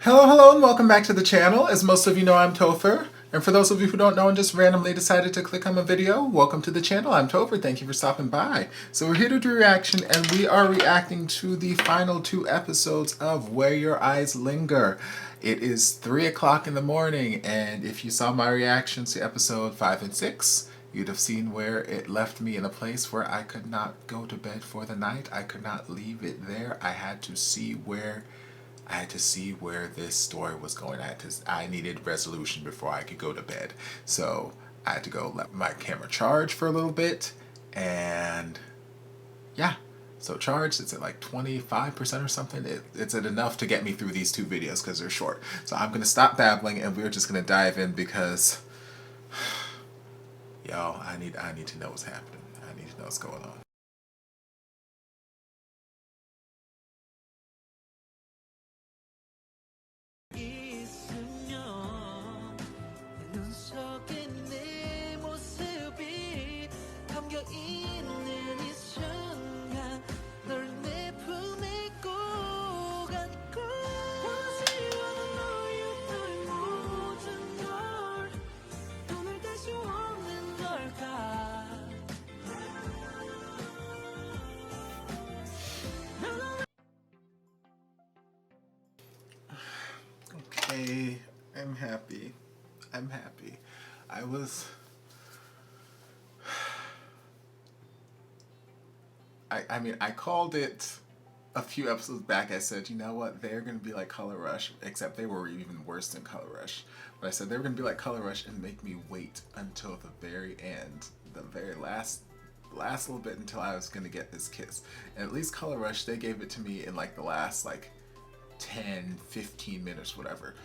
Hello, and welcome back to the channel. As most of you know, I'm Topher. And for those of you who don't know and just randomly decided to click on a video, welcome to the channel. I'm Topher. Thank you for stopping by. So we're here to do reaction, and we are reacting to the final 2 episodes of Where Your Eyes Linger. It is 3 o'clock in the morning, and if you saw my reactions to episode 5 and 6, you'd have seen where it left me in a place where I could not go to bed for the night. I could not leave it there. I had to see where this story was going. I needed resolution before I could go to bed. So I had to go let my camera charge for a little bit, and yeah. So charged, it's at like 25% or something. It's at enough to get me through these 2 videos because they're short. So I'm gonna stop babbling and we're just gonna dive in because y'all, I need to know what's happening. I need to know what's going on. Okay, I'm happy. I'm happy. I was... I mean, I called it a few episodes back. I said, you know what, they're going to be like Color Rush, except they were even worse than Color Rush. But I said they were going to be like Color Rush and make me wait until the very end, the very last little bit until I was going to get this kiss. And at least Color Rush, they gave it to me in like the last like 10, 15 minutes, whatever.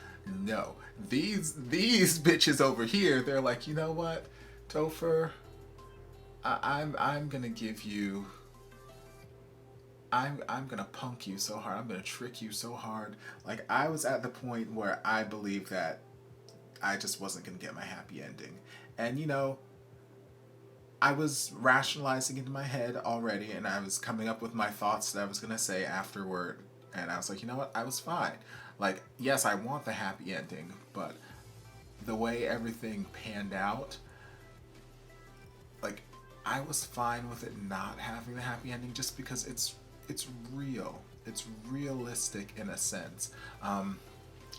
No, these bitches over here, they're like, you know what, Topher, I'm gonna give you, I'm gonna punk you so hard, I'm gonna trick you so hard. Like, I was at the point where I believed that I just wasn't gonna get my happy ending, and you know, I was rationalizing it in my head already, and I was coming up with my thoughts that I was gonna say afterward. And I was like, you know what? I was fine. Like, yes, I want the happy ending, but the way everything panned out, like, I was fine with it not having the happy ending just because it's real. It's realistic in a sense,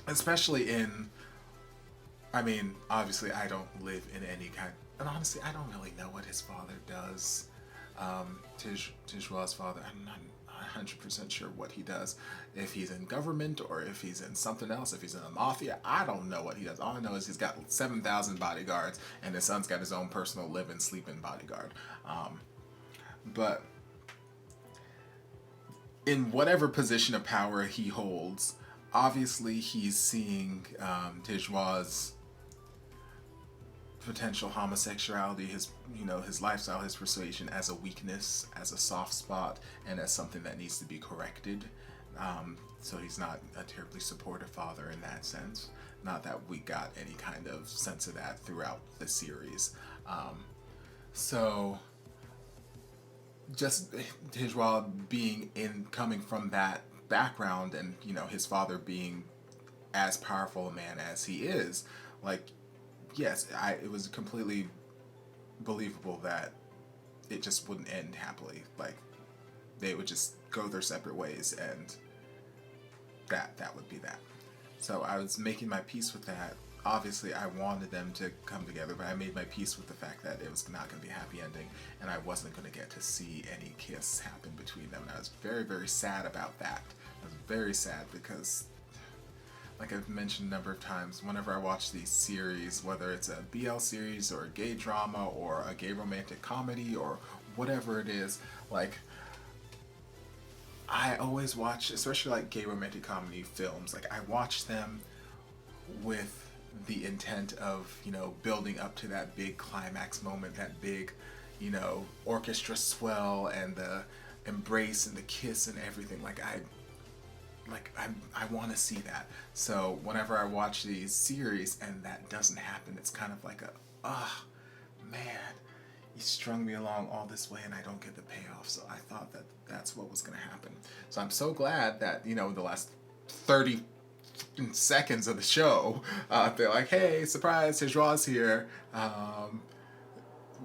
especially in. I mean, obviously, I don't live in any kind. And honestly, I don't really know what his father does. Tijwa's father, I'm not 100% sure what he does. If he's in government or if he's in something else, if he's in the mafia, I don't know what he does. All I know is he's got 7,000 bodyguards and his son's got his own personal live and sleep in bodyguard. But in whatever position of power he holds, obviously he's seeing Tijwa's potential homosexuality, his his lifestyle, his persuasion as a weakness, as a soft spot, and as something that needs to be corrected. So he's not a terribly supportive father in that sense. Not that we got any kind of sense of that throughout the series. So just Tijwa being coming from that background, and his father being as powerful a man as he is, like, yes, it was completely believable that it just wouldn't end happily. Like, they would just go their separate ways, and that would be that. So I was making my peace with that. Obviously, I wanted them to come together, but I made my peace with the fact that it was not going to be a happy ending, and I wasn't going to get to see any kiss happen between them. And I was very, very sad about that. I was very sad because, like I've mentioned a number of times, whenever I watch these series, whether it's a BL series or a gay drama or a gay romantic comedy or whatever it is, like, I always watch, especially like gay romantic comedy films, like I watch them with the intent of, building up to that big climax moment, that big, orchestra swell and the embrace and the kiss and everything. I want to see that. So whenever I watch these series and that doesn't happen, it's kind of like man, you strung me along all this way and I don't get the payoff. So I thought that that's what was going to happen. So I'm so glad that, the last 30 seconds of the show, they're like, hey, surprise, Tejwa's here.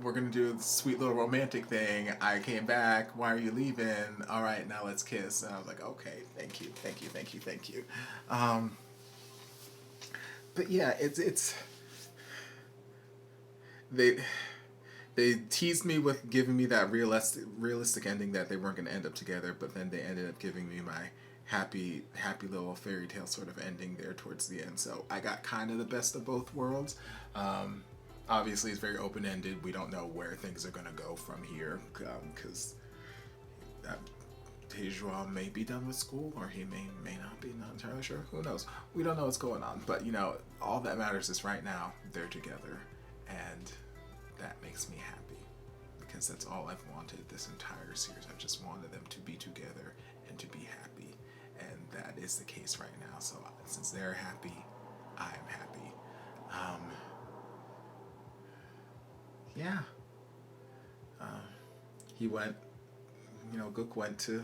We're gonna do a sweet little romantic thing. I came back. Why are you leaving? All right, now let's kiss. And I was like, okay, thank you, thank you, thank you, thank you. But yeah, it's they they teased me with giving me that realistic ending that they weren't going to end up together, but then they ended up giving me my happy little fairy tale sort of ending there towards the end. So I got kind of the best of both worlds. Obviously, it's very open ended. We don't know where things are going to go from here because Tejua may be done with school, or he may not be. Not entirely sure. Who knows? We don't know what's going on. But you know, all that matters is right now they're together, and that makes me happy because that's all I've wanted this entire series. I just wanted them to be together and to be happy, and that is the case right now. So since they're happy, I'm happy. Yeah. He went. You know, Gook went to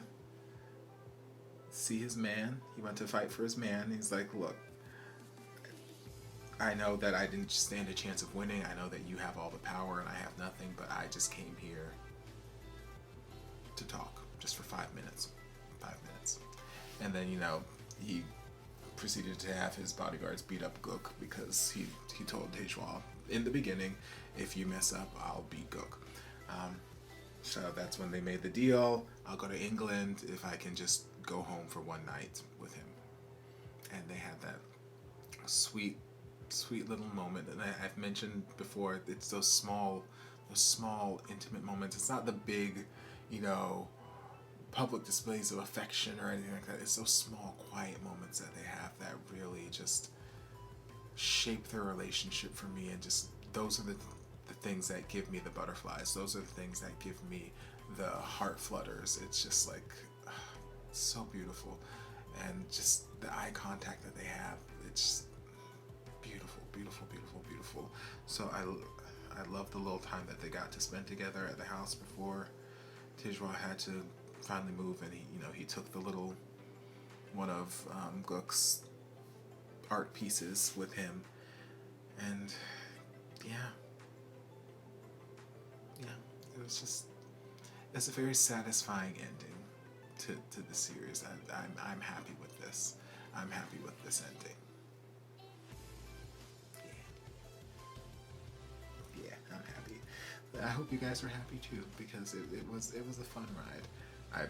see his man. He went to fight for his man. He's like, look, I know that I didn't stand a chance of winning. I know that you have all the power and I have nothing, but I just came here to talk just for 5 minutes. 5 minutes. And then, you know, he proceeded to have his bodyguards beat up Gook because he told Tejua in the beginning, if you mess up, I'll beat Gook. So that's when they made the deal. I'll go to England if I can just go home for one night with him. And they had that sweet little moment. And I've mentioned before, it's those small, intimate moments. It's not the big, you know, public displays of affection or anything like that. It's those small, quiet moments that they have that really just shape their relationship for me. And just those are the things that give me the butterflies. Those are the things that give me the heart flutters. It's just like so beautiful, and just the eye contact that they have. It's beautiful, beautiful, beautiful, beautiful. So I love the little time that they got to spend together at the house before Tejua had to finally move, and he took the little one of Gook's art pieces with him, and yeah. It's a very satisfying ending to the series. I'm happy with this. I'm happy with this ending. Yeah, I'm happy. I hope you guys are happy too, because it was a fun ride. I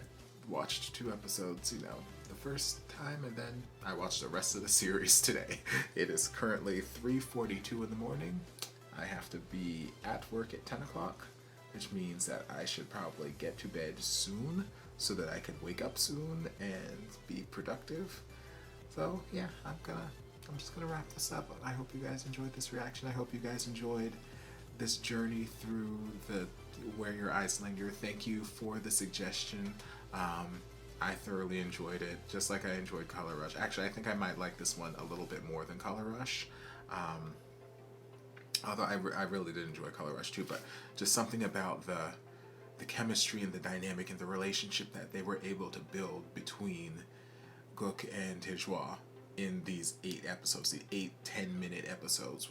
watched 2 episodes, the first time, and then I watched the rest of the series today. It is currently 3:42 in the morning. I have to be at work at 10 o'clock. Which means that I should probably get to bed soon so that I can wake up soon and be productive. So yeah, I'm just gonna wrap this up. I hope you guys enjoyed this reaction. I hope you guys enjoyed this journey through the Where Your Eyes Linger. Thank you for the suggestion. I thoroughly enjoyed it, just like I enjoyed Color Rush. Actually, I think I might like this one a little bit more than Color Rush. Although I really did enjoy Color Rush too, but just something about the chemistry and the dynamic and the relationship that they were able to build between Gook and Tejua in these 8 episodes, the 8-10-minute episodes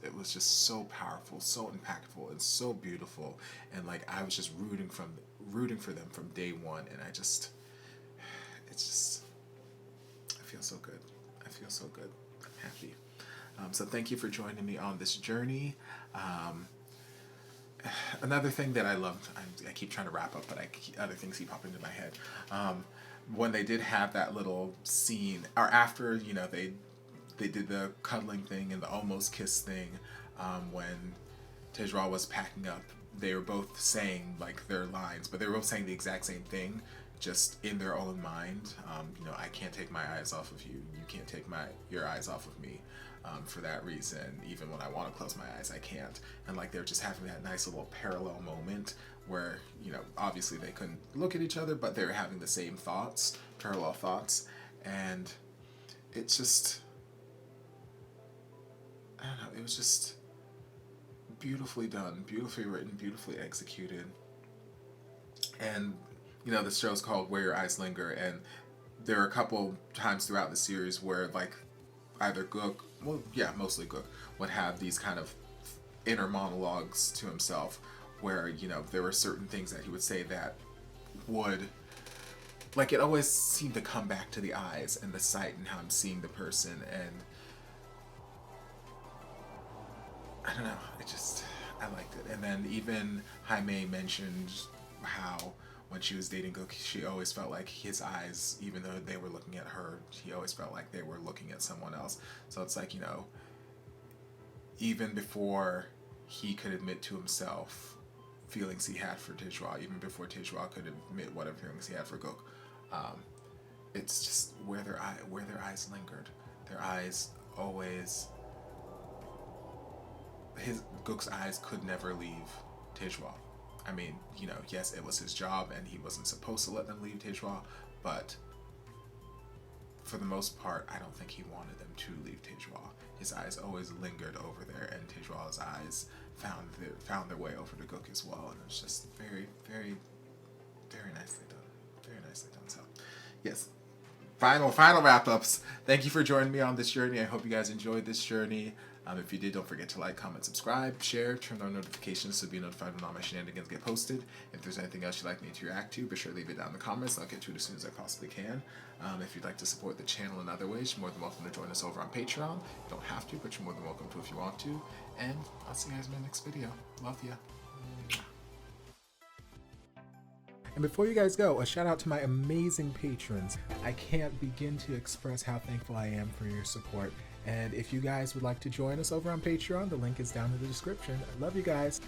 it was just so powerful, so impactful, and so beautiful, and like I was just rooting for them from day one, and I feel so good. I feel so good. I'm happy. So thank you for joining me on this journey. Another thing that I loved, I keep trying to wrap up, but other things keep popping into my head. When they did have that little scene, or after, they did the cuddling thing and the almost kiss thing, when Tejua was packing up, they were both saying like their lines, but they were both saying the exact same thing, just in their own mind. I can't take my eyes off of you. You can't take your eyes off of me. For that reason, even when I want to close my eyes, I can't. And like they're just having that nice little parallel moment where, obviously they couldn't look at each other, but they were having the same thoughts, parallel thoughts. And it's just, I don't know, it was just beautifully done, beautifully written, beautifully executed. And, the show's called Where Your Eyes Linger, and there are a couple times throughout the series where, like, either Gook, well, yeah, mostly Gook, would have these kind of inner monologues to himself where, you know, there were certain things that he would say that would, like, it always seemed to come back to the eyes and the sight and how I'm seeing the person. And I don't know, I liked it. And then even Jaime mentioned how when she was dating Gook, she always felt like his eyes, even though they were looking at her, he always felt like they were looking at someone else. So it's like, you know, even before he could admit to himself feelings he had for Tejwa, even before Tejwa could admit whatever feelings he had for Gook, it's just where their eyes lingered. Their eyes always, Gook's eyes could never leave Tejwa. I mean, you know, yes, it was his job and he wasn't supposed to let them leave Tejwa, but for the most part, I don't think he wanted them to leave Tejwa. His eyes always lingered over there, and Tejwa's eyes found their way over to Gook as well, and it's just very, very, very nicely done. Very nicely done. So, yes. Final wrap-ups. Thank you for joining me on this journey. I hope you guys enjoyed this journey. If you did, don't forget to like, comment, subscribe, share, turn on notifications to be notified when all my shenanigans get posted. If there's anything else you'd like me to react to, be sure to leave it down in the comments. I'll get to it as soon as I possibly can. If you'd like to support the channel in other ways, you're more than welcome to join us over on Patreon. You don't have to, but you're more than welcome to if you want to. And I'll see you guys in my next video. Love ya. And before you guys go, a shout out to my amazing patrons. I can't begin to express how thankful I am for your support. And if you guys would like to join us over on Patreon, the link is down in the description. I love you guys.